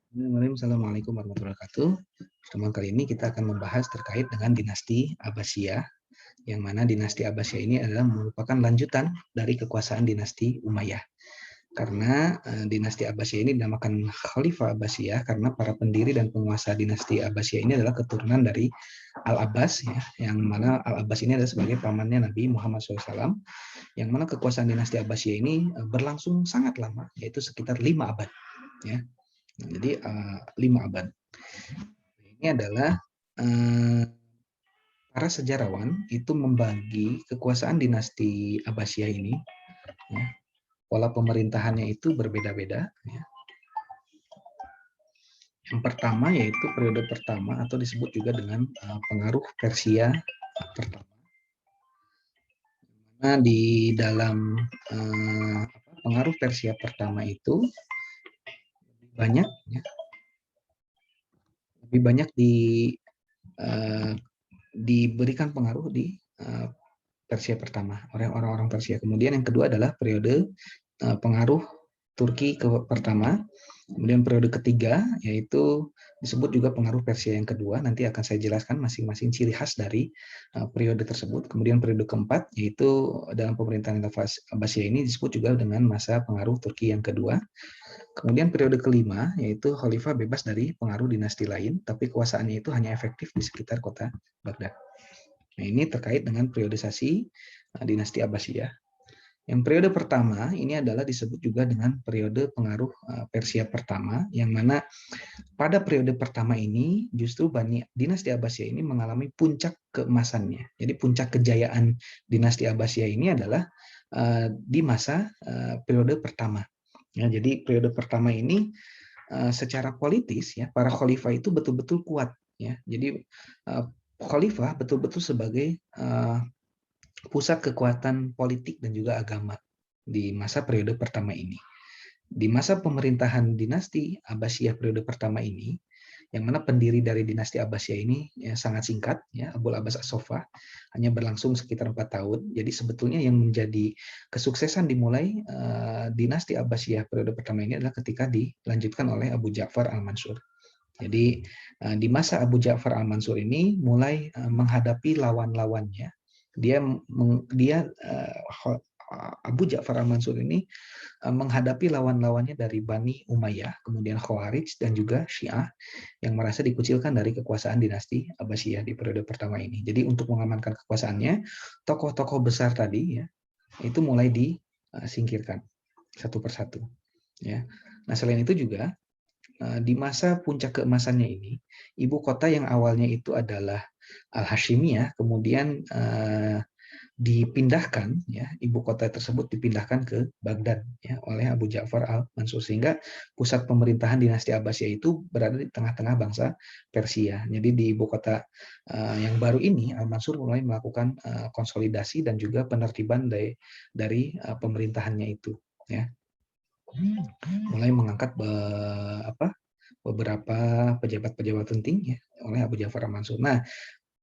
Assalamualaikum warahmatullahi wabarakatuh. Pertemuan kali ini kita akan membahas terkait dengan dinasti Abbasiyah, yang mana dinasti Abbasiyah ini adalah merupakan lanjutan dari kekuasaan dinasti Umayyah. Karena dinasti Abbasiyah ini dinamakan Khalifah Abbasiyah karena para pendiri dan penguasa dinasti Abbasiyah ini adalah keturunan dari Al-Abbas, ya, yang mana Al-Abbas ini adalah sebagai pamannya Nabi Muhammad SAW, yang mana kekuasaan dinasti Abbasiyah ini berlangsung sangat lama, yaitu sekitar 5 abad. Ya. Jadi 5 abad. Ini adalah para sejarawan itu membagi kekuasaan dinasti Abbasiyah ini, ya, pola pemerintahannya itu berbeda-beda. Ya. Yang pertama yaitu periode pertama atau disebut juga dengan pengaruh Persia pertama. Nah, di dalam pengaruh Persia pertama itu banyak, ya, lebih banyak diberikan pengaruh di Persia pertama oleh orang-orang Persia. Kemudian yang kedua adalah periode pengaruh Turki pertama. Kemudian periode ketiga yaitu disebut juga pengaruh Persia yang kedua. Nanti akan saya jelaskan masing-masing ciri khas dari periode tersebut. Kemudian periode keempat yaitu dalam pemerintahan Abbasiyah ini disebut juga dengan masa pengaruh Turki yang kedua. Kemudian periode kelima yaitu khalifah bebas dari pengaruh dinasti lain, tapi kuasaannya itu hanya efektif di sekitar kota Baghdad. Nah, ini terkait dengan periodisasi dinasti Abbasiyah. Yang periode pertama ini adalah disebut juga dengan periode pengaruh Persia pertama, yang mana pada periode pertama ini justru dinasti Abbasiyah ini mengalami puncak keemasannya. Jadi puncak kejayaan dinasti Abbasiyah ini adalah di masa periode pertama. Ya, jadi periode pertama ini secara politis ya para khalifah itu betul-betul kuat. Ya, jadi khalifah betul-betul sebagai pusat kekuatan politik dan juga agama di masa periode pertama ini. Di masa pemerintahan dinasti Abbasiyah periode pertama ini, yang mana pendiri dari dinasti Abbasiyah ini ya, sangat singkat, ya, Abul Abbas As-Sofa, hanya berlangsung sekitar 4 tahun. Jadi sebetulnya yang menjadi kesuksesan dimulai dinasti Abbasiyah periode pertama ini adalah ketika dilanjutkan oleh Abu Ja'far Al-Mansur. Jadi di masa Abu Ja'far Al-Mansur ini mulai menghadapi lawan-lawannya. Abu Ja'far Al-Mansur ini menghadapi lawan-lawannya dari Bani Umayyah, kemudian Khawarij dan juga Syiah yang merasa dikucilkan dari kekuasaan dinasti Abbasiyah di periode pertama ini. Jadi untuk mengamankan kekuasaannya, tokoh-tokoh besar tadi ya itu mulai disingkirkan satu persatu. Ya. Nah selain itu juga di masa puncak keemasannya ini, ibu kota yang awalnya itu adalah Al-Hashimiyah, kemudian dipindahkan, ya, ibu kota tersebut dipindahkan ke Baghdad ya, oleh Abu Ja'far Al-Mansur, sehingga pusat pemerintahan dinasti Abbasiyah itu berada di tengah-tengah bangsa Persia. Jadi di ibu kota yang baru ini Al-Mansur mulai melakukan konsolidasi dan juga penertiban dari pemerintahannya itu. Ya. Mulai mengangkat beberapa pejabat-pejabat penting ya oleh Abu Ja'far Al-Mansur. Nah,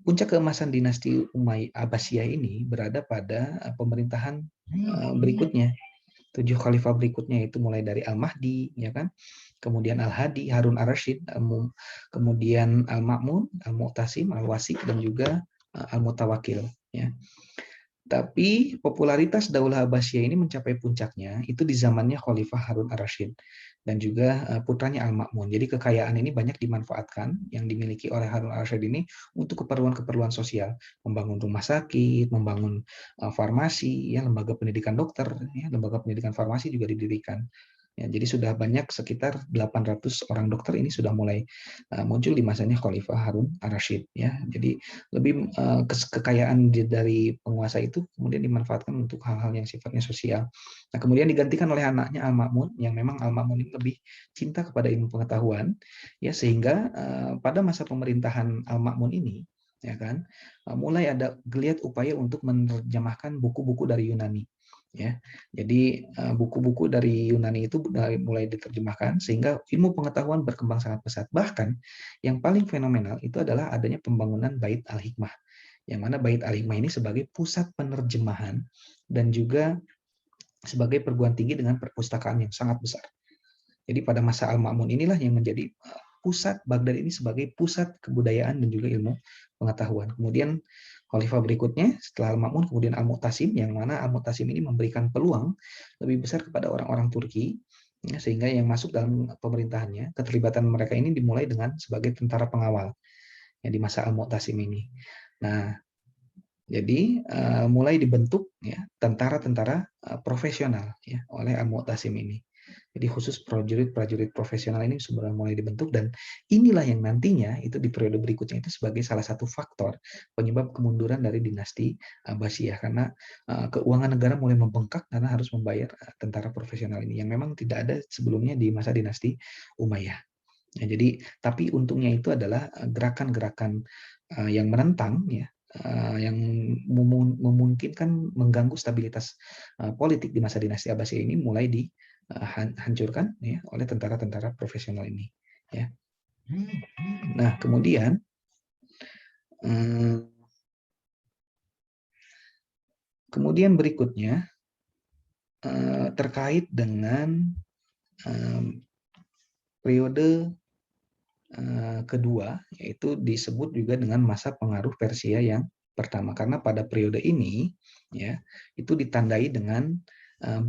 puncak keemasan dinasti Umayyah Abbasiyah ini berada pada pemerintahan berikutnya. 7 khalifah berikutnya itu mulai dari Al-Mahdi, ya kan? Kemudian Al-Hadi, Harun Ar-Rasyid, kemudian Al-Ma'mun, Al-Mu'tasim, Al-Wasi dan juga Al-Mutawakil, ya. Tapi popularitas Daulah Abbasiyah ini mencapai puncaknya itu di zamannya Khalifah Harun Ar-Rasyid dan juga putranya Al-Ma'mun. Jadi kekayaan ini banyak dimanfaatkan yang dimiliki oleh Harun Ar-Rasyid ini untuk keperluan-keperluan sosial, membangun rumah sakit, membangun farmasi, ya, lembaga pendidikan dokter, ya, lembaga pendidikan farmasi juga didirikan. Ya, jadi sudah banyak sekitar 800 orang dokter ini sudah mulai muncul di masanya Khalifah Harun Ar-Rasyid. Ya, jadi lebih kekayaan dari penguasa itu kemudian dimanfaatkan untuk hal-hal yang sifatnya sosial. Nah, kemudian digantikan oleh anaknya Al-Ma'mun yang memang Al-Ma'mun ini lebih cinta kepada ilmu pengetahuan, ya, sehingga pada masa pemerintahan Al-Ma'mun ini, ya kan, mulai ada geliat upaya untuk menerjemahkan buku-buku dari Yunani. Ya, jadi buku-buku dari Yunani itu mulai diterjemahkan sehingga ilmu pengetahuan berkembang sangat pesat. Bahkan yang paling fenomenal itu adalah adanya pembangunan Bait Al-Hikmah, yang mana Bait Al-Hikmah ini sebagai pusat penerjemahan dan juga sebagai perguruan tinggi dengan perpustakaan yang sangat besar. Jadi pada masa Al-Ma'mun inilah yang menjadi pusat Baghdad ini sebagai pusat kebudayaan dan juga ilmu pengetahuan. Kemudian khalifah berikutnya setelah Al-Ma'mun kemudian Al-Mu'tasim, yang mana Al-Mu'tasim ini memberikan peluang lebih besar kepada orang-orang Turki, ya, sehingga yang masuk dalam pemerintahannya, keterlibatan mereka ini dimulai dengan sebagai tentara pengawal ya, di masa Al-Mu'tasim ini. Nah, jadi mulai dibentuk ya tentara-tentara profesional ya oleh Al-Mu'tasim ini. Jadi khusus prajurit-prajurit profesional ini sudah mulai dibentuk, dan inilah yang nantinya itu di periode berikutnya itu sebagai salah satu faktor penyebab kemunduran dari dinasti Abbasiyah, karena keuangan negara mulai membengkak karena harus membayar tentara profesional ini yang memang tidak ada sebelumnya di masa dinasti Umayyah. Ya, jadi tapi untungnya itu adalah gerakan-gerakan yang menentang ya, yang memungkinkan mengganggu stabilitas politik di masa dinasti Abbasiyah ini mulai dihancurkan ya oleh tentara-tentara profesional ini ya. Nah, kemudian berikutnya terkait dengan periode kedua, yaitu disebut juga dengan masa pengaruh Persia yang pertama, karena pada periode ini ya itu ditandai dengan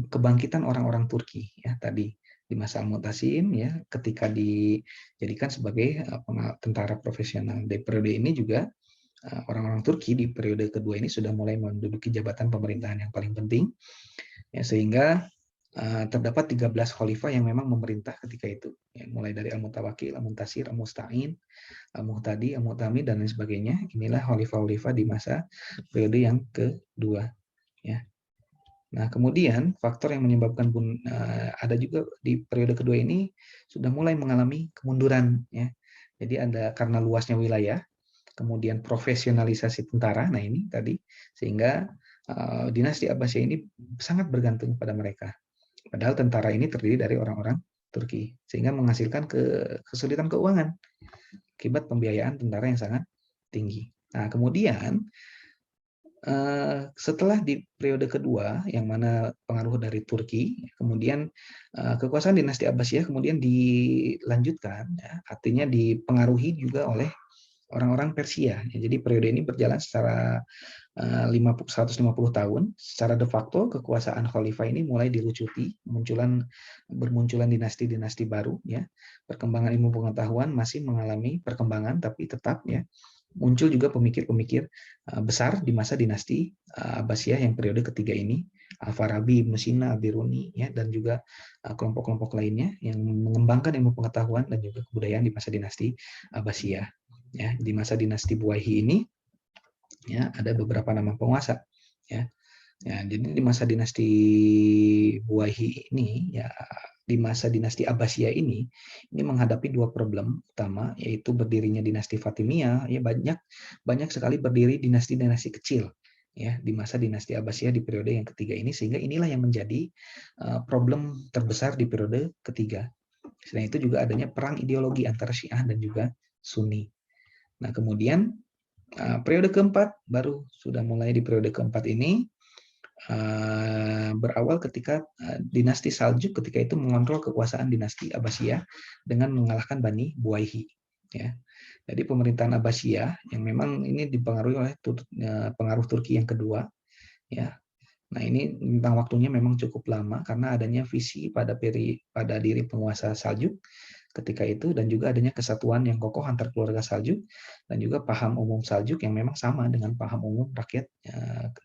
kebangkitan orang-orang Turki ya tadi di masa Al-Mu'tasim ya, ketika dijadikan sebagai tentara profesional. Di periode ini juga orang-orang Turki di periode kedua ini sudah mulai menduduki jabatan pemerintahan yang paling penting ya, sehingga terdapat 13 khalifah yang memang memerintah ketika itu ya, mulai dari Al-Mutawakil, Al-Muntasir, Al-Musta'in, Al-Muhtadi, Al-Mu'tamid, dan lain sebagainya. Inilah khalifah-khalifah di masa periode yang kedua ya. Nah, kemudian faktor yang menyebabkan ada juga di periode kedua ini sudah mulai mengalami kemunduran ya. Jadi ada karena luasnya wilayah, kemudian profesionalisasi tentara, nah ini tadi, sehingga dinasti Abbasiyah ini sangat bergantung pada mereka. Padahal tentara ini terdiri dari orang-orang Turki, sehingga menghasilkan kesulitan keuangan akibat pembiayaan tentara yang sangat tinggi. Nah, kemudian setelah di periode kedua, yang mana pengaruh dari Turki, kemudian kekuasaan dinasti Abbasiyah kemudian dilanjutkan, ya, artinya dipengaruhi juga oleh orang-orang Persia. Ya, jadi periode ini berjalan secara 150 tahun. Secara de facto kekuasaan khalifah ini mulai dilucuti, bermunculan dinasti-dinasti baru ya. Perkembangan ilmu pengetahuan masih mengalami perkembangan, tapi tetap ya muncul juga pemikir-pemikir besar di masa dinasti Abbasiyah yang periode ketiga ini, Al-Farabi, Ibnu Sina, Al-Biruni ya, dan juga kelompok-kelompok lainnya yang mengembangkan ilmu pengetahuan dan juga kebudayaan di masa dinasti Abbasiyah. Ya, di masa dinasti Buwayhi ini ya ada beberapa nama penguasa ya. Ya, jadi di masa dinasti Buwayhi ini ya, di masa dinasti Abbasiyah ini menghadapi dua problem utama, yaitu berdirinya dinasti Fatimiyah ya, banyak sekali berdiri dinasti-dinasti kecil ya di masa dinasti Abbasiyah di periode yang ketiga ini, sehingga inilah yang menjadi problem terbesar di periode ketiga. Selain itu juga adanya perang ideologi antara Syiah dan juga Sunni. Nah, kemudian periode keempat baru sudah mulai di periode keempat ini berawal ketika dinasti Saljuk ketika itu mengontrol kekuasaan dinasti Abbasiyah dengan mengalahkan Bani Buwayhi ya. Jadi pemerintahan Abbasiyah yang memang ini dipengaruhi oleh pengaruh Turki yang kedua ya. Nah, ini tentang waktunya memang cukup lama karena adanya visi pada diri penguasa Saljuk ketika itu, dan juga adanya kesatuan yang kokoh antar keluarga Saljuk dan juga paham umum Saljuk yang memang sama dengan paham umum rakyat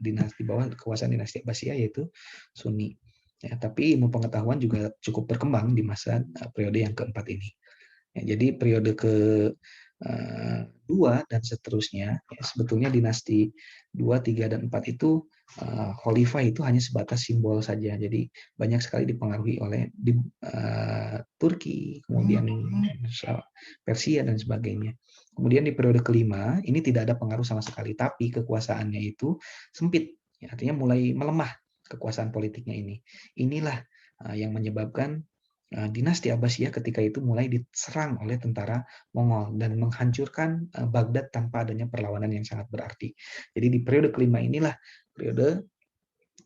dinasti bawah kekuasaan dinasti Abbasiyah, yaitu Sunni. Ya, tapi ilmu pengetahuan juga cukup berkembang di masa periode yang keempat ini. Ya, jadi periode kedua dan seterusnya ya, sebetulnya dinasti 2, 3, dan 4 itu khalifah itu hanya sebatas simbol saja. Jadi banyak sekali dipengaruhi oleh Turki, kemudian Persia dan sebagainya. Kemudian di periode kelima ini tidak ada pengaruh sama sekali, tapi kekuasaannya itu sempit, ya, artinya mulai melemah kekuasaan politiknya ini. Inilah yang menyebabkan dinasti Abbasiyah ketika itu mulai diserang oleh tentara Mongol dan menghancurkan Baghdad tanpa adanya perlawanan yang sangat berarti. Jadi di periode kelima inilah periode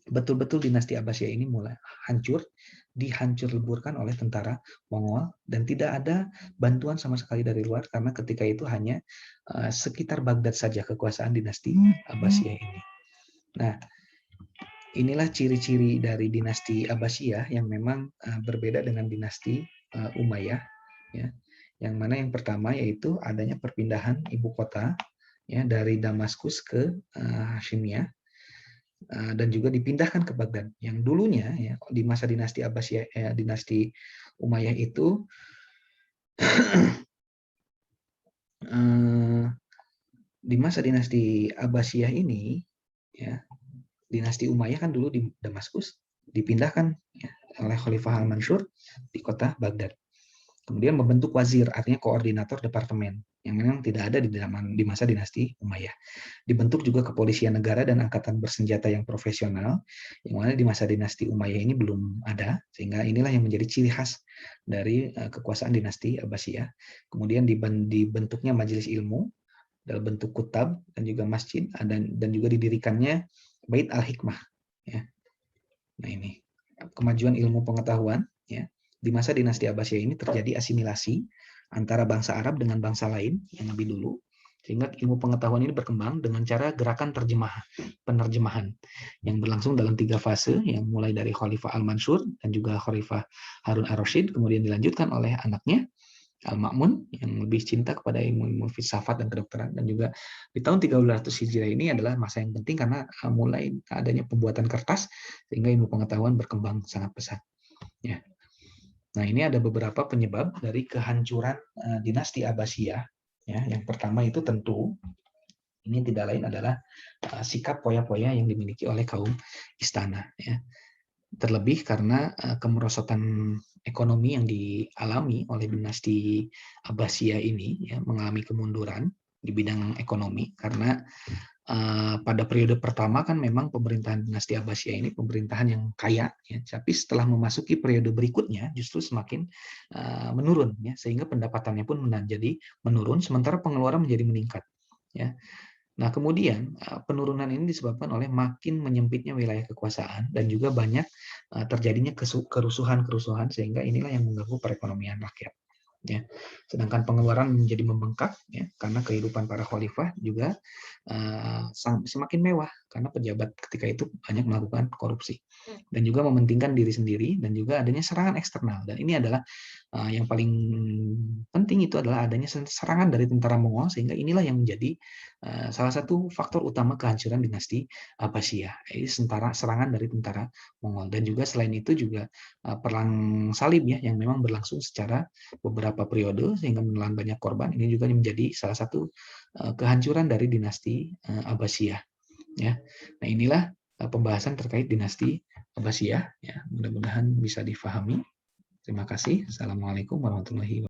betul-betul dinasti Abbasiyah ini mulai hancur, dihancur leburkan oleh tentara Mongol, dan tidak ada bantuan sama sekali dari luar karena ketika itu hanya sekitar Baghdad saja kekuasaan dinasti Abbasiyah ini. Nah, inilah ciri-ciri dari dinasti Abbasiyah yang memang berbeda dengan dinasti Umayyah, ya. Yang mana yang pertama yaitu adanya perpindahan ibu kota, ya, dari Damaskus ke Hashimiyah, dan juga dipindahkan ke Baghdad. Yang dulunya, ya, di masa dinasti Abbasiyah, dinasti Umayyah itu di masa dinasti Abbasiyah ini, ya, dinasti Umayyah kan dulu di Damaskus, dipindahkan, ya, oleh Khalifah Al-Mansur di kota Baghdad. Kemudian membentuk wazir, artinya koordinator departemen, yang memang tidak ada di masa dinasti Umayyah. Dibentuk juga kepolisian negara dan angkatan bersenjata yang profesional, yang mana di masa dinasti Umayyah ini belum ada, sehingga inilah yang menjadi ciri khas dari kekuasaan dinasti Abbasiyah. Kemudian dibentuknya majelis ilmu dalam bentuk kutab dan juga masjid, dan juga didirikannya Bait Al-Hikmah. Ya. Nah, ini kemajuan ilmu pengetahuan, ya. Di masa dinasti Abbasiyah ini terjadi asimilasi antara bangsa Arab dengan bangsa lain yang lebih dulu, sehingga ilmu pengetahuan ini berkembang dengan cara gerakan penerjemahan yang berlangsung dalam 3 fase, yang mulai dari Khalifah Al-Mansur dan juga Khalifah Harun Ar-Rasyid, kemudian dilanjutkan oleh anaknya Al-Ma'mun yang lebih cinta kepada ilmu filsafat dan kedokteran, dan juga di tahun 1300 Hijriah ini adalah masa yang penting karena mulai adanya pembuatan kertas sehingga ilmu pengetahuan berkembang sangat pesat. Ya. Nah, ini ada beberapa penyebab dari kehancuran dinasti Abbasiyah. Ya, yang pertama itu tentu ini tidak lain adalah sikap poya-poya yang dimiliki oleh kaum istana. Ya. Terlebih karena kemerosotan ekonomi yang dialami oleh dinasti Abbasiyah ini, ya, mengalami kemunduran di bidang ekonomi karena pada periode pertama kan memang pemerintahan dinasti Abbasiyah ini pemerintahan yang kaya, ya, tapi setelah memasuki periode berikutnya justru semakin menurun, ya, sehingga pendapatannya pun menjadi menurun sementara pengeluaran menjadi meningkat, ya. Nah, kemudian penurunan ini disebabkan oleh makin menyempitnya wilayah kekuasaan dan juga banyak terjadinya kerusuhan-kerusuhan, sehingga inilah yang mengganggu perekonomian rakyat. Ya. Sedangkan pengeluaran menjadi membengkak, ya, karena kehidupan para khalifah juga semakin mewah karena pejabat ketika itu banyak melakukan korupsi dan juga mementingkan diri sendiri, dan juga adanya serangan eksternal. Dan ini adalah yang paling penting itu adalah adanya serangan dari tentara Mongol, sehingga inilah yang menjadi salah satu faktor utama kehancuran dinasti Abbasiyah. Ini serangan dari tentara Mongol, dan juga selain itu juga perang salib, ya, yang memang berlangsung secara beberapa periode sehingga menelan banyak korban. Ini juga menjadi salah satu kehancuran dari dinasti Abbasiyah. Ya, nah inilah pembahasan terkait dinasti Abbasiyah. Ya, mudah-mudahan bisa difahami. Terima kasih. Assalamualaikum warahmatullahi wabarakatuh.